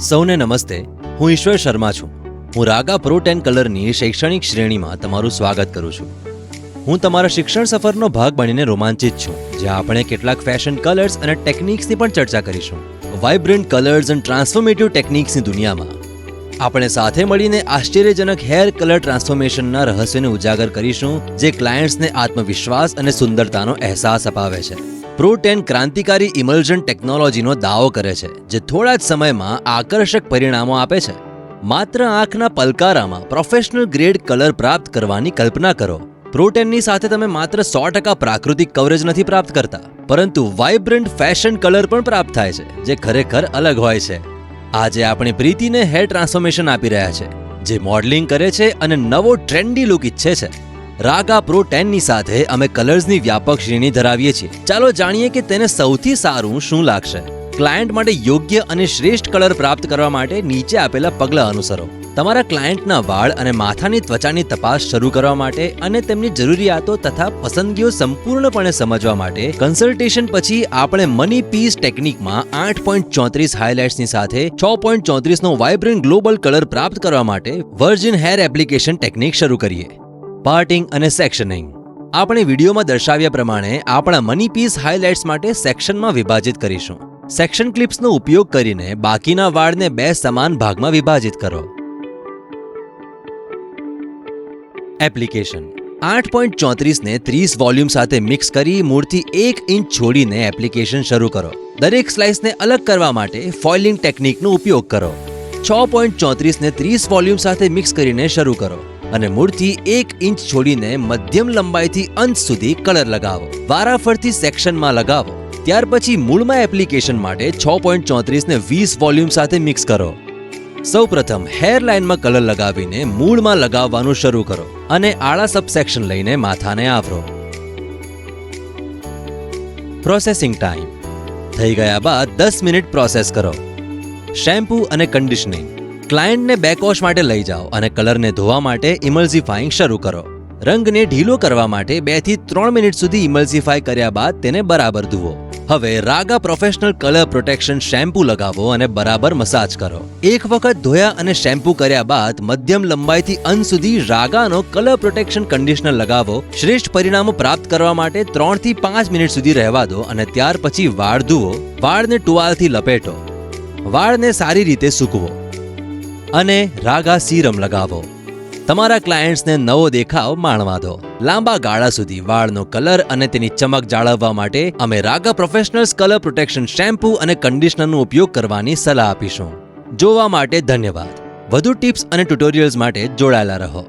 સૌને નમસ્તે. હું ઈશ્વર શર્મા છું. હું રાગા પ્રો 10 કલરની શૈક્ષણિક શ્રેણીમાં તમારું સ્વાગત કરું છું. હું તમારા શિક્ષણ સફરનો ભાગ બનીને રોમાંચિત છું, જ્યાં આપણે કેટલાક ફેશન કલર્સ અને ટેકનિક્સની પણ ચર્ચા કરીશું. વાઇબ્રન્ટ કલર્સ અને ટ્રાન્સફોર્મેટિવ ટેકનિક્સની દુનિયામાં આપણે સાથે મળીને આશ્ચર્યજનક હેર કલર ટ્રાન્સફોર્મેશનના રહસ્યને ઉજાગર કરીશું, જે ક્લાયન્ટ્સને આત્મવિશ્વાસ અને સુંદરતાનો અહેસાસ અપાવે છે. પ્રો 10 ક્રાંતિકારી ઇમલ્જન ટેકનોલોજીનો દાવો કરે છે, જે થોડા જ સમયમાં આકર્ષક પરિણામો આપે છે. માત્ર આંખના પલકારામાં પ્રોફેશનલ ગ્રેડ કલર પ્રાપ્ત કરવાની કલ્પના કરો. પ્રો 10ની સાથે તમે માત્ર 100% પ્રાકૃતિક કવરેજ નથી પ્રાપ્ત કરતા, પરંતુ વાઇબ્રન્ટ ફેશન કલર પણ પ્રાપ્ત થાય છે, જે ખરેખર અલગ હોય છે. આજે આપણી પ્રીતિને હેર ટ્રાન્સફોર્મેશન આપી રહ્યા છે, જે મોડલિંગ કરે છે અને નવો ટ્રેન્ડી લુક ઈચ્છે છે. રાગા પ્રો 10ની સાથે અમે કલર્સની વ્યાપક શ્રેણી ધરાવીએ છીએ. ચાલો જાણીએ કે તેને સૌથી સારું શું લાગશે. ક્લાયન્ટ માટે યોગ્ય અને શ્રેષ્ઠ કલર પ્રાપ્ત કરવા માટે નીચે આપેલા પગલાં અનુસરો. તમારા ક્લાયન્ટના વાળ અને માથાની ત્વચાની તપાસ શરૂ કરવા માટે અને તેમની જરૂરિયાતો તથા પસંદગીઓ સંપૂર્ણપણે સમજવા માટે કન્સલ્ટેશન પછી આપણે મની પીસ ટેકનિકમાં 8.34 હાઇલાઇટ્સની સાથે 6.34નો વાઇબ્રન્ટ ગ્લોબલ કલર પ્રાપ્ત કરવા માટે વર્જિન હેર એપ્લિકેશન ટેકનિક શરૂ કરીએ. પાર્ટિંગ અને સેક્શનિંગ. આપણે વિડીયોમાં દર્શાવ્યા પ્રમાણે આપણા મની પીસ હાઇલાઇટ્સ માટે સેક્શનમાં વિભાજિત કરીશું. સેક્શન ક્લિપ્સનો ઉપયોગ કરીને બાકીના વાળને 2 સમાન ભાગમાં વિભાજિત કરો. એપ્લિકેશન. 8.34ને 30 વોલ્યુમ સાથે મિક્સ કરી મૂળથી 1 ઇંચ છોડીને એપ્લિકેશન શરૂ કરો. દરેક સ્લાઇસને અલગ કરવા માટે ફોઇલિંગ ટેકનિકનો ઉપયોગ કરો. 6.34ને 30 વોલ્યુમ સાથે મિક્સ કરીને શરૂ કરો અને મૂળથી 1 ઇંચ છોડીને મધ્યમ લંબાઈથી અંત સુધી કલર લગાવો. વારાફરતી સેક્શનમાં લગાવો. ત્યાર પછી મૂળમાં એપ્લિકેશન માટે 6.34ને 20 વોલ્યુમ સાથે મિક્સ કરો. સૌપ્રથમ હેર લાઇનમાં કલર લગાવીને મૂળમાં લગાવવાનું શરૂ કરો અને આડા સબસેક્શન લઈને માથાને આવરો. Processing time. થઈ ગયા બાદ 10 મિનિટ પ્રોસેસ કરો. શેમ્પૂ અને કન્ડિશનિંગ. ક્લાયન્ટને બેકવોશ માટે લઈ જાઓ અને કલરને ધોવા માટે ઇમલ્સિફાઈંગ શરૂ કરો. રંગને ઢીલો કરવા માટે 2 થી 3 મિનિટ સુધી ઇમલ્સિફાઈ કર્યા બાદ તેને બરાબર ધુઓ. હવે રાગા પ્રોફેશનલ કલર પ્રોટેક્શન શેમ્પૂ લગાવો અને બરાબર મસાજ કરો. એક વખત ધોયા અને શેમ્પૂ કર્યા બાદ મધ્યમ લંબાઈથી અંત સુધી રાગાનો કલર પ્રોટેક્શન કન્ડિશનર લગાવો. શ્રેષ્ઠ પરિણામો પ્રાપ્ત કરવા માટે 3 થી 5 મિનિટ સુધી રહેવા દો અને ત્યાર પછી વાળ ધુઓ. વાળને ટુવાલથી લપેટો. વાળને સારી રીતે સૂકવો અને રાગા સીરમ લગાવો. તમારા ક્લાયન્ટ્સને નવો દેખાવ માણવા દો. લાંબા ગાળા સુધી વાળનો કલર અને તેની ચમક જાળવવા માટે અમે રાગા પ્રોફેશનલ્સ કલર પ્રોટેક્શન શેમ્પૂ અને કન્ડિશનરનો ઉપયોગ કરવાની સલાહ આપીશું. જોવા માટે ધન્યવાદ. વધુ ટિપ્સ અને ટ્યુટોરિયલ્સ માટે જોડાયેલા રહો.